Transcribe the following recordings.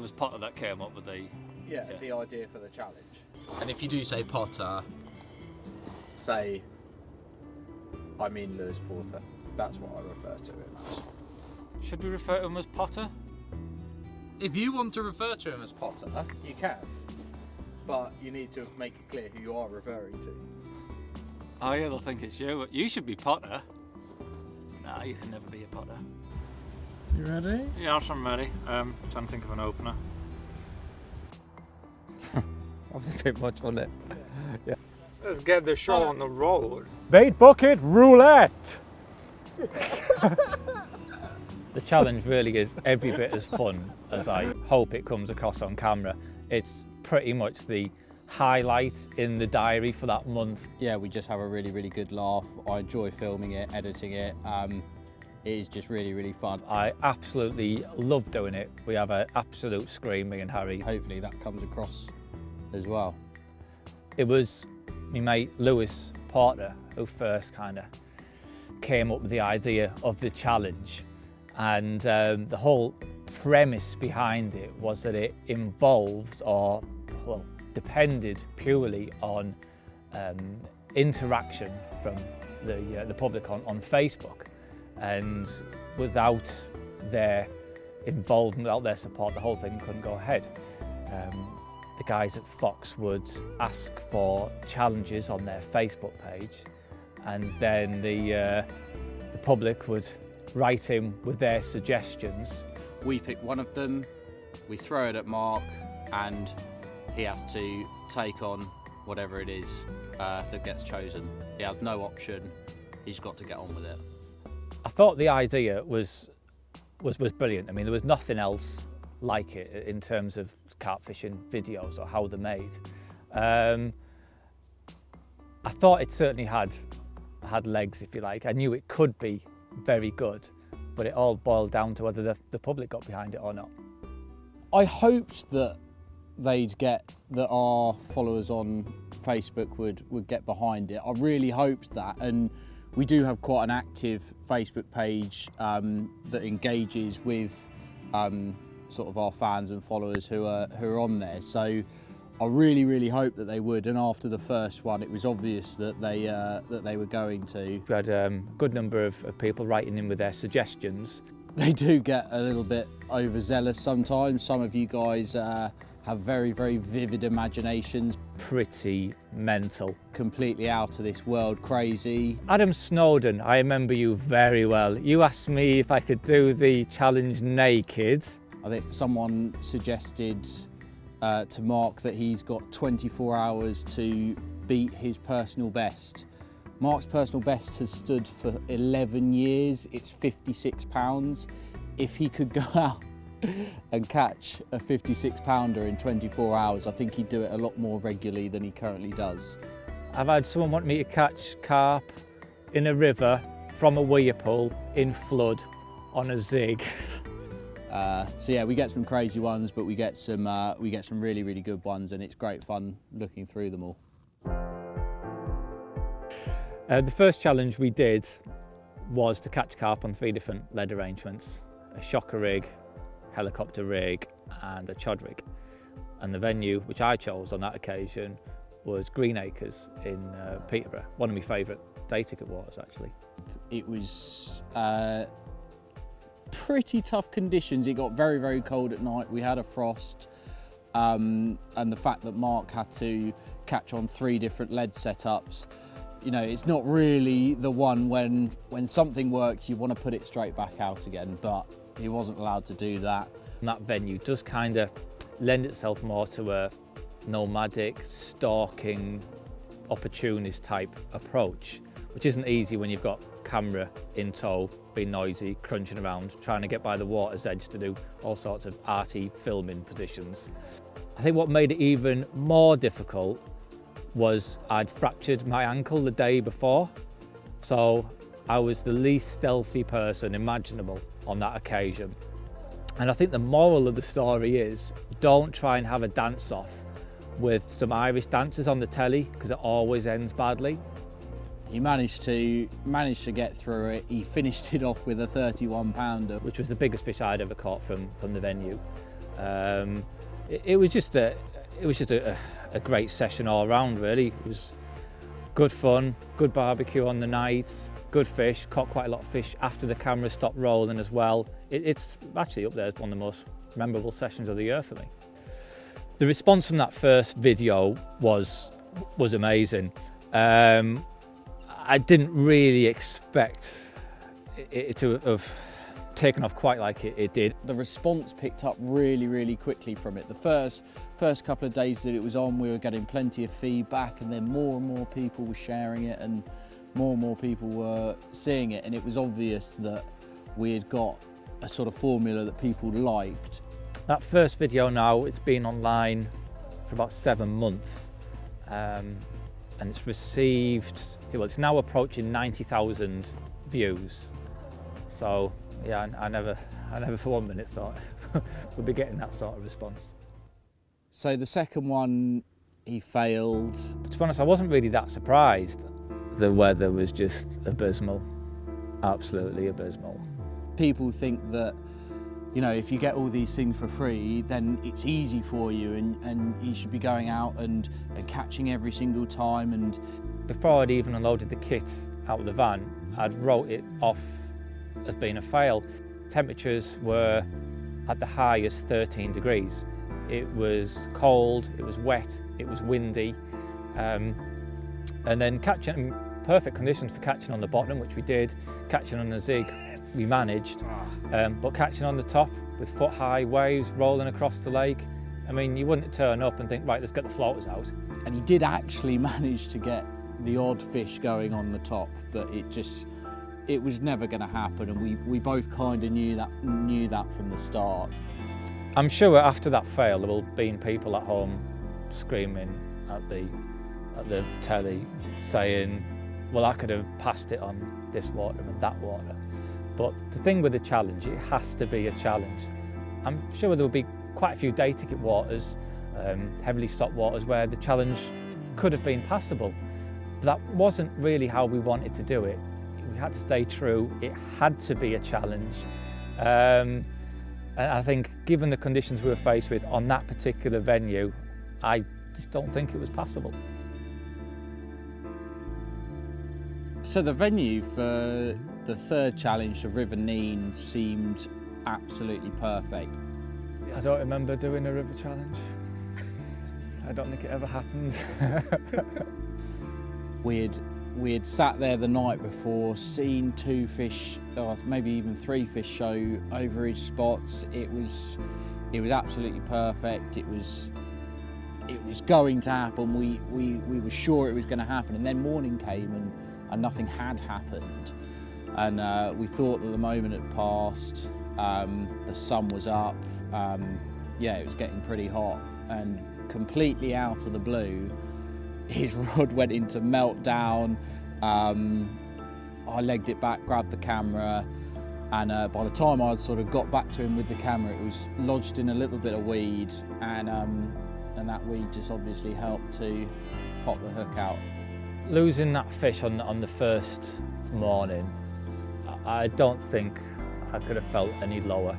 was Potter that came up with the idea for the challenge. And if you do say Potter, say, I mean Lewis Porter. That's what I refer to him as. Should we refer to him as Potter? if you want to refer to him as Potter, You can, but you need to make it clear who you are referring to. Oh yeah, they'll think it's you. You should be Potter. Nah, you can never be a Potter. You ready? Yes, I'm ready. Trying to think of an opener. That was a bit much, wasn't it? Yeah. Let's get the show on the road. Bait bucket roulette! The challenge really is every bit as fun as I hope it comes across on camera. It's pretty much the highlight in the diary for that month. Yeah, we just have a really, really good laugh. I enjoy filming it, editing it. It is just really, really fun. I absolutely love doing it. We have an absolute scream, me and Harry. Hopefully that comes across as well. It was my mate Lewis Porter who first kind of came up with the idea of the challenge, and the whole premise behind it was that it involved, or well, depended purely on interaction from the public on Facebook, and without their involvement, without their support, the whole thing couldn't go ahead. The guys at Fox would ask for challenges on their Facebook page, and then the public would write in with their suggestions. We pick one of them, we throw it at Mark, and he has to take on whatever it is that gets chosen. He has no option, he's got to get on with it. I thought the idea was brilliant. I mean, there was nothing else like it in terms of carp fishing videos or how they're made. I thought it certainly had legs, if you like. I knew it could be very good, but it all boiled down to whether the public got behind it or not. I hoped that our followers on Facebook would get behind it. I really hoped that, and we do have quite an active Facebook page that engages with sort of our fans and followers who are on there. So I really, really hope that they would. And after the first one, it was obvious that they were going to. We had a good number of people writing in with their suggestions. They do get a little bit overzealous sometimes. Some of you guys have very, very vivid imaginations. Pretty mental. Completely out of this world crazy. Adam Snowden, I remember you very well. You asked me if I could do the challenge naked. I think someone suggested to Mark that he's got 24 hours to beat his personal best. Mark's personal best has stood for 11 years. It's 56 pounds. If he could go out and catch a 56 pounder in 24 hours, I think he'd do it a lot more regularly than he currently does. I've had someone want me to catch carp in a river from a weir pool in flood on a zig. So yeah, we get some crazy ones, but we get some really, really good ones, and it's great fun looking through them all. The first challenge we did was to catch carp on 3 different lead arrangements: a shocker rig, helicopter rig and a chod rig. And the venue which I chose on that occasion was Greenacres in Peterborough, one of my favourite day ticket waters actually. It was pretty tough conditions. It got very, very cold at night. We had a frost, and the fact that Mark had to catch on 3 different lead setups, you know, it's not really the one when something works you want to put it straight back out again, but he wasn't allowed to do that. And that venue does kind of lend itself more to a nomadic, stalking, opportunist type approach, which isn't easy when you've got camera in tow, being noisy, crunching around, trying to get by the water's edge to do all sorts of arty filming positions. I think what made it even more difficult was I'd fractured my ankle the day before, so I was the least stealthy person imaginable on that occasion. And I think the moral of the story is, don't try and have a dance-off with some Irish dancers on the telly, because it always ends badly. He managed to get through it. He finished it off with a 31 pounder. Which was the biggest fish I'd ever caught from the venue. It was just a great session all around, really. It was good fun, good barbecue on the night, good fish, caught quite a lot of fish after the camera stopped rolling as well. It's actually up there as one of the most memorable sessions of the year for me. The response from that first video was amazing. I didn't really expect it to have taken off quite like it did. The response picked up really, really quickly from it. The first couple of days that it was on, we were getting plenty of feedback, and then more and more people were sharing it and more people were seeing it, and it was obvious that we had got a sort of formula that people liked. That first video now, it's been online for about 7 months, and it's received, well, it's now approaching 90,000 views. So yeah, I never for 1 minute thought we'd be getting that sort of response. So the second one, he failed. But to be honest, I wasn't really that surprised. The weather was just abysmal, absolutely abysmal. People think that, you know, if you get all these things for free, then it's easy for you, and you should be going out and catching every single time. And before I'd even unloaded the kit out of the van, I'd wrote it off as being a fail. Temperatures were at the highest 13 degrees. It was cold, it was wet, it was windy, and then catching, perfect conditions for catching on the bottom, which we did. Catching on the zig, we managed, but catching on the top with foot-high waves rolling across the lake, I mean, you wouldn't turn up and think, right, let's get the floaters out. And he did actually manage to get the odd fish going on the top, but it was never going to happen, and we both kind of knew that from the start. I'm sure after that fail there will have been people at home screaming at the telly saying, well, I could have passed it on this water and that water. But the thing with the challenge, it has to be a challenge. I'm sure there will be quite a few day ticket waters, heavily stocked waters where the challenge could have been passable. But that wasn't really how we wanted to do it. We had to stay true. It had to be a challenge. And I think given the conditions we were faced with on that particular venue, I just don't think it was passable. So the venue for the third challenge, the River Nene, seemed absolutely perfect. I don't remember doing a river challenge. I don't think it ever happened. We had sat there the night before, seen 2 fish, or maybe even 3 fish show over his spots. It was absolutely perfect. It was going to happen. We were sure it was going to happen, and then morning came and nothing had happened. And we thought that the moment had passed. The sun was up. Yeah, it was getting pretty hot, and completely out of the blue, his rod went into meltdown. I legged it back, grabbed the camera, and by the time I sort of got back to him with the camera, it was lodged in a little bit of weed, and that weed just obviously helped to pop the hook out. Losing that fish on the first morning, I don't think I could have felt any lower.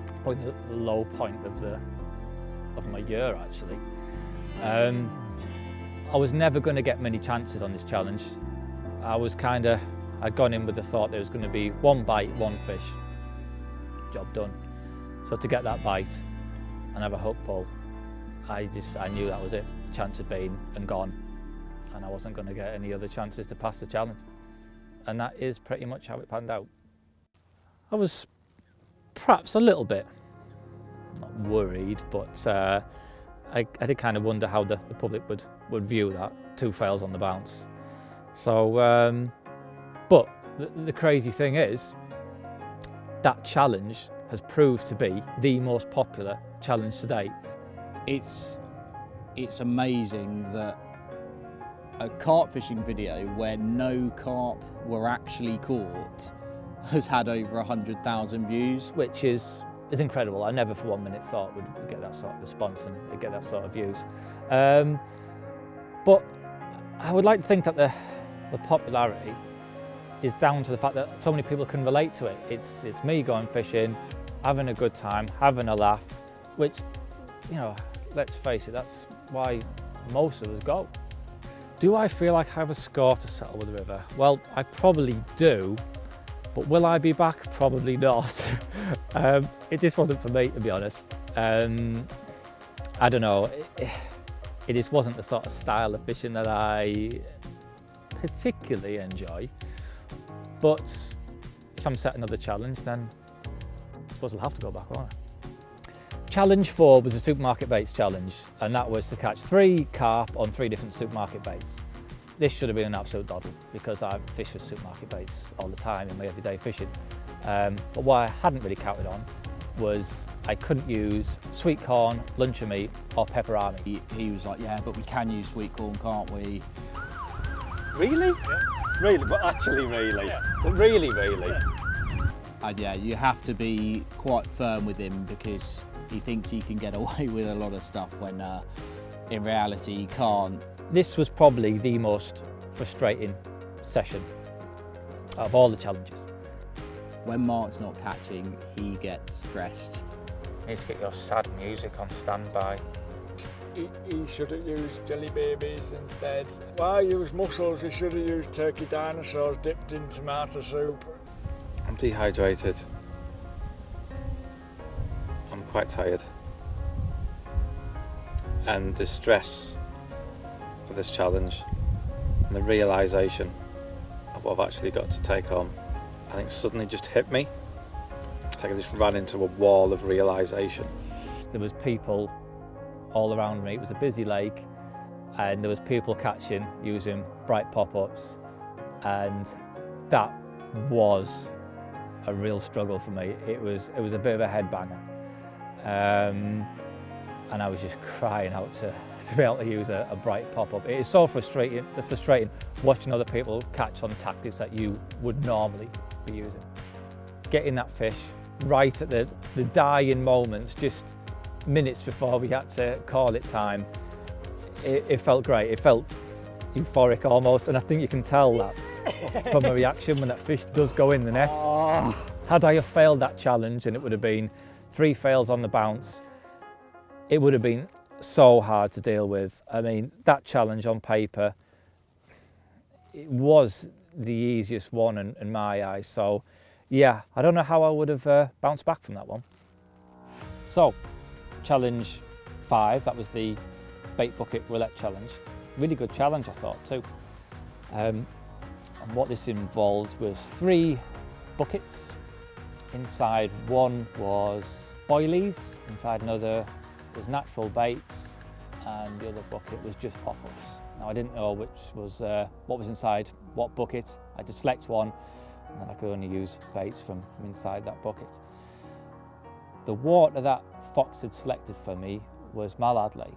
It's probably the low point of my year, actually. I was never going to get many chances on this challenge. I'd gone in with the thought there was going to be 1 bite, 1 fish, job done. So to get that bite and have a hook pull, I knew that was it. The chance had been and gone, and I wasn't going to get any other chances to pass the challenge. And that is pretty much how it panned out. I was perhaps a little bit, not worried, but I did kind of wonder how the public would view that, 2 fails on the bounce. So, but the crazy thing is, that challenge has proved to be the most popular challenge to date. It's amazing that a carp fishing video where no carp were actually caught has had over 100,000 views. Which is incredible. I never for 1 minute thought we'd get that sort of response and get that sort of views. But I would like to think that the popularity is down to the fact that so many people can relate to it. It's me going fishing, having a good time, having a laugh, which, you know, let's face it, that's why most of us go. Do I feel like I have a score to settle with the river? Well, I probably do, but will I be back? Probably not. It just wasn't for me, to be honest. I don't know, it just wasn't the sort of style of fishing that I particularly enjoy. But if I'm set another challenge, then I suppose I'll have to go back, won't I? Challenge 4 was a supermarket baits challenge, and that was to catch 3 carp on 3 different supermarket baits. This should have been an absolute doddle because I fish with supermarket baits all the time in my everyday fishing. But what I hadn't really counted on was I couldn't use sweet corn, luncheon meat or pepperami. He was like, yeah, but we can use sweet corn, can't we? Really? Yeah. Really, but actually really. Yeah. But really. Yeah. And yeah, you have to be quite firm with him because he thinks he can get away with a lot of stuff when in reality he can't. This was probably the most frustrating session of all the challenges. When Mark's not catching, he gets stressed. You need to get your sad music on standby. He should have used jelly babies instead. Why use mussels? He should have used turkey dinosaurs dipped in tomato soup. I'm dehydrated. I'm quite tired. And the stress of this challenge and the realisation of what I've actually got to take on, I think suddenly just hit me. Like I just ran into a wall of realisation. There was people all around me. It was a busy lake and there was people catching using bright pop-ups, and that was a real struggle for me. It was a bit of a headbanger, and I was just crying out to be able to use a bright pop-up. It is so frustrating watching other people catch on tactics that you would normally be using. Getting that fish right at the dying moments, just minutes before we had to call it time, it felt great. It felt euphoric almost, and I think you can tell that from the reaction when that fish does go in the net. Oh. Had I have failed that challenge and it would have been 3 fails on the bounce, it would have been so hard to deal with. I mean, that challenge on paper, it was the easiest one in my eyes. So yeah, I don't know how I would have bounced back from that one. So, challenge 5, that was the bait bucket roulette challenge. Really good challenge, I thought, too. And what this involved was 3 buckets. Inside one was boilies, inside another was natural baits, and the other bucket was just pop-ups. Now I didn't know which was what was inside what bucket. I had to select one, and then I could only use baits from inside that bucket. The water that Fox had selected for me was Mallard Lake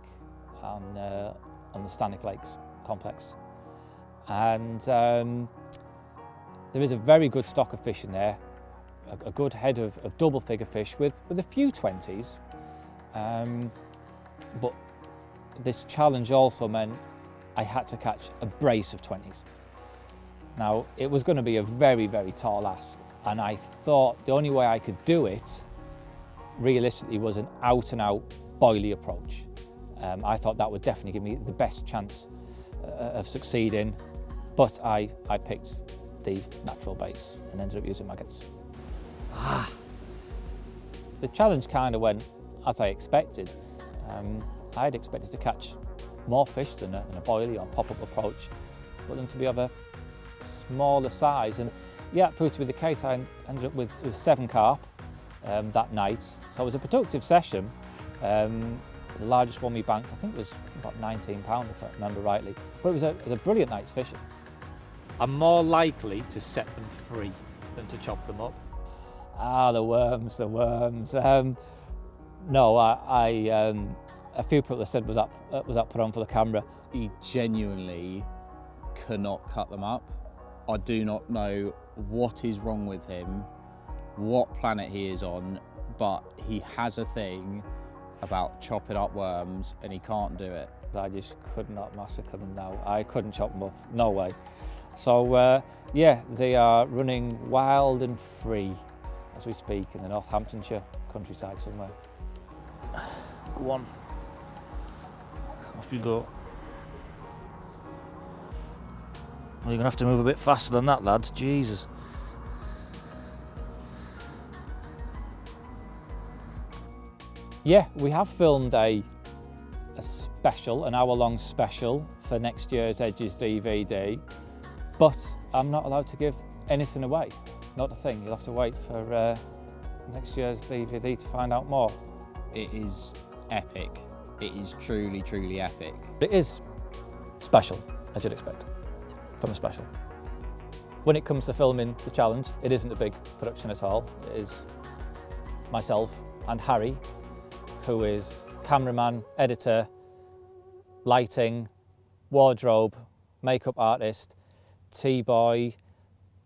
on the Stanick Lakes complex, and there is a very good stock of fish in there, a good head of double figure fish with a few 20s, but this challenge also meant I had to catch a brace of 20s. Now it was going to be a very, very tall ask, and I thought the only way I could do it realistically was an out and out boilie approach. I thought that would definitely give me the best chance of succeeding, but I picked the natural baits and ended up using maggots. The challenge kind of went as I expected. I had expected to catch more fish than a boilie or pop-up approach, but them to be of a smaller size, and yeah, it proved to be the case. I ended up with 7 carp that night, so it was a productive session. The largest one we banked, I think, was about £19 if I remember rightly, but it was a brilliant night's fishing. I'm more likely to set them free than to chop them up. The worms. No, a few people have said was that put on for the camera. He genuinely cannot cut them up. I do not know what is wrong with him, what planet he is on, but he has a thing about chopping up worms and he can't do it. I just could not massacre them now. I couldn't chop them up, no way. So yeah, they are running wild and free as we speak in the Northamptonshire countryside somewhere. Go on. Off you go. Well, you're going to have to move a bit faster than that, lads. Jesus. Yeah, we have filmed a special, an hour-long special for next year's Edges DVD, but I'm not allowed to give anything away. Not a thing. You'll have to wait for next year's DVD to find out more. It is epic. It is truly, truly epic. It is special, as you'd expect from a special. When it comes to filming the challenge, it isn't a big production at all. It is myself and Harry, who is cameraman, editor, lighting, wardrobe, makeup artist, tea boy.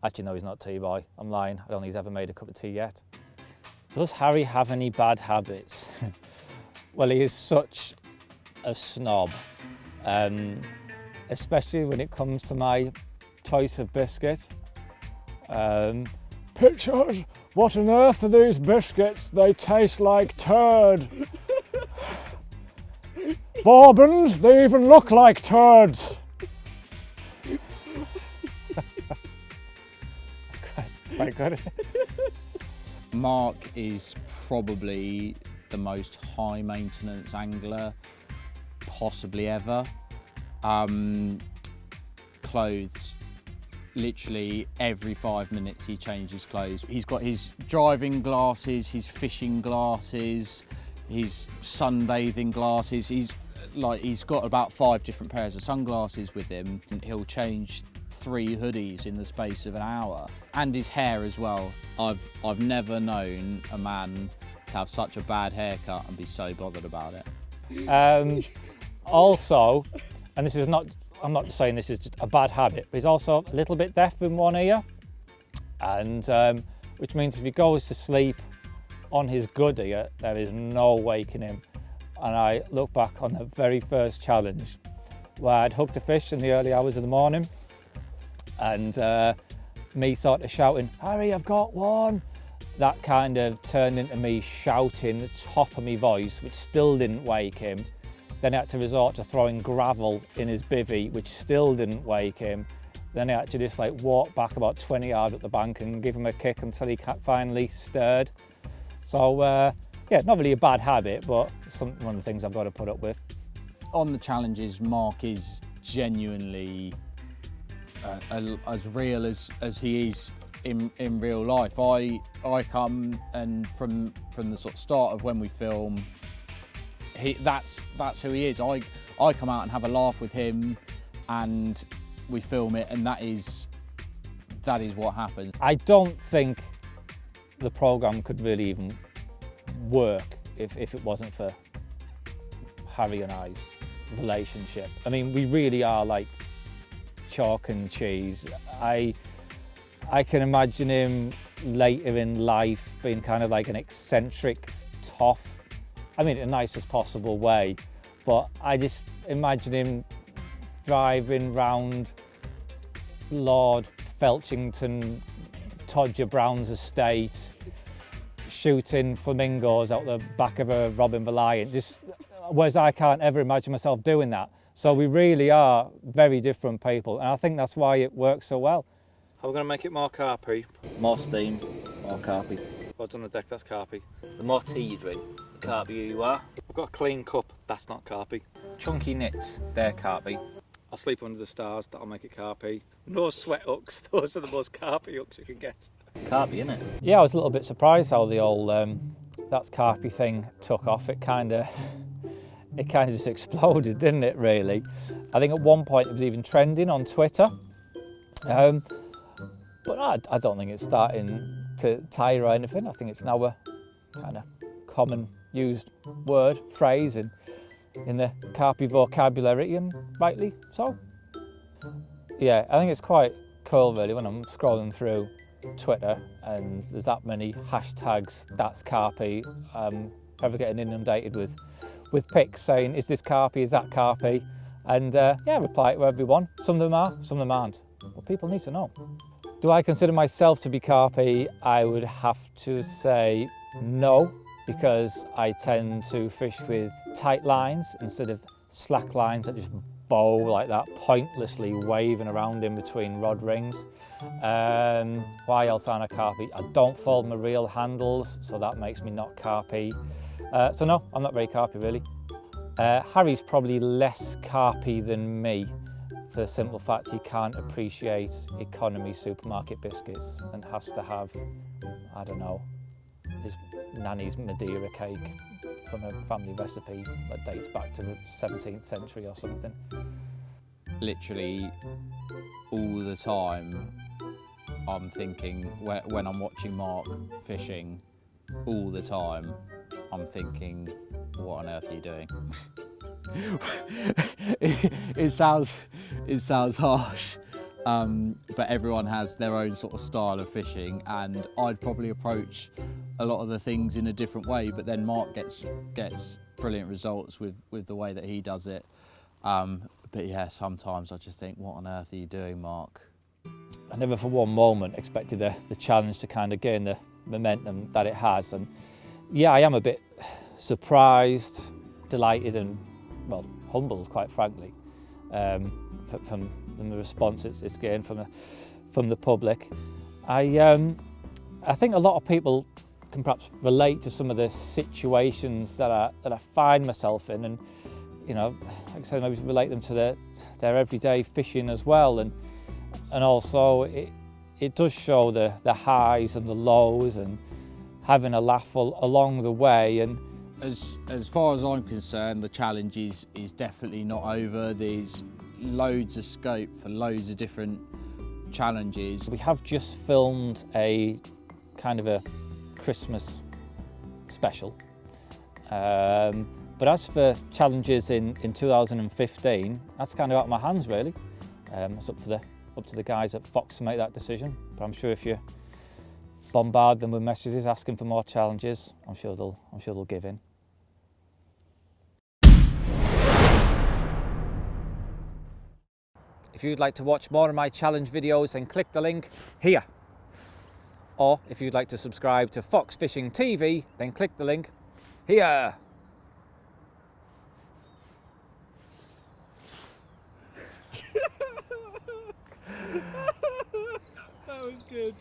Actually, no, he's not tea boy. I'm lying. I don't think he's ever made a cup of tea yet. Does Harry have any bad habits? Well, he is such a snob, especially when it comes to my choice of biscuit. Pictures? What on earth are these biscuits? They taste like turd. Bourbons? They even look like turds. Quite good. Mark is probably the most high maintenance angler possibly ever. Clothes, literally every 5 minutes he changes clothes. He's got his driving glasses, his fishing glasses, his sunbathing glasses. He's got about 5 different pairs of sunglasses with him, and he'll change 3 hoodies in the space of an hour. And his hair as well. I've never known a man to have such a bad haircut and be so bothered about it. Also, and this is not, I'm not saying this is just a bad habit, but he's also a little bit deaf in one ear, and which means if he goes to sleep on his good ear, there is no waking him. And I look back on the very first challenge where I'd hooked a fish in the early hours of the morning, and me sort of shouting, "Harry, I've got one." That kind of turned into me shouting the top of my voice, which still didn't wake him. Then I had to resort to throwing gravel in his bivvy, which still didn't wake him. Then I had to just like walk back about 20 yards up the bank and give him a kick until he finally stirred. So yeah, not really a bad habit, but one of the things I've got to put up with. On the challenges, Mark is genuinely as real as he is in real life. I come, and from the sort of start of when we film, that's who he is. I come out and have a laugh with him, and we film it, and that is what happens. I don't think the programme could really even work if it wasn't for Harry and I's relationship. I mean, we really are like chalk and cheese. I can imagine him later in life being kind of like an eccentric toff. I mean, in the nicest possible way, but I just imagine him driving round Lord Felchington, Todger Brown's estate, shooting flamingos out the back of a Robin Reliant, just whereas I can't ever imagine myself doing that. So we really are very different people, and I think that's why it works so well. How are we going to make it more carpy? More steam, more carpy. What's on the deck? That's carpy. The more tea you drink, the carpier you are. I've got a clean cup. That's not carpy. Chunky knits, they're carpy. I'll sleep under the stars. That'll make it carpy. No sweat hooks. Those are the most carpy hooks you can get. Carpy, isn't it? Yeah, I was a little bit surprised how the old that's carpy thing took off. It kind of just exploded, didn't it, really? I think at one point it was even trending on Twitter. But I don't think it's starting to tire or anything. I think it's now a kind of common used word, phrase in the carpy vocabulary, and rightly so. Yeah, I think it's quite cool really when I'm scrolling through Twitter and there's that many hashtags, that's carpy, ever getting inundated with pics saying, is this carpy, is that carpy? And yeah, reply to everyone. Some of them are, some of them aren't. Well, people need to know. Do I consider myself to be carpy? I would have to say no. because I tend to fish with tight lines instead of slack lines that just bow like that, pointlessly waving around in between rod rings. Why else aren't I carpy? I don't fold my reel handles, so that makes me not carpy. So no, I'm not very carpy really. Harry's probably less carpy than me, for the simple fact he can't appreciate economy supermarket biscuits and has to have, I don't know, his nanny's Madeira cake from a family recipe that dates back to the 17th century or something. Literally all the time I'm thinking, when I'm watching Mark fishing, all the time I'm thinking, what on earth are you doing? it sounds harsh, but everyone has their own sort of style of fishing, and I'd probably approach a lot of the things in a different way, but then Mark gets brilliant results with the way that he does it. But yeah, sometimes I just think, what on earth are you doing, Mark? I never for one moment expected the challenge to kind of gain the momentum that it has, and yeah, I am a bit surprised, delighted and, well, humbled, quite frankly, from the response it's gained from the public. I think a lot of people can perhaps relate to some of the situations that I find myself in, and you know, like I said, maybe relate them to their everyday fishing as well, and also it does show the highs and the lows and having a laugh along the way. And as far as I'm concerned, the challenge is definitely not over. There's loads of scope for loads of different challenges. We have just filmed a kind of a Christmas special, but as for challenges in 2015, that's kind of out of my hands really. It's up to the guys at Fox to make that decision, but I'm sure if you bombard them with messages asking for more challenges, I'm sure they'll give in. If you'd like to watch more of my challenge videos, then click the link here. Or if you'd like to subscribe to Fox Fishing TV, then click the link here. That was good.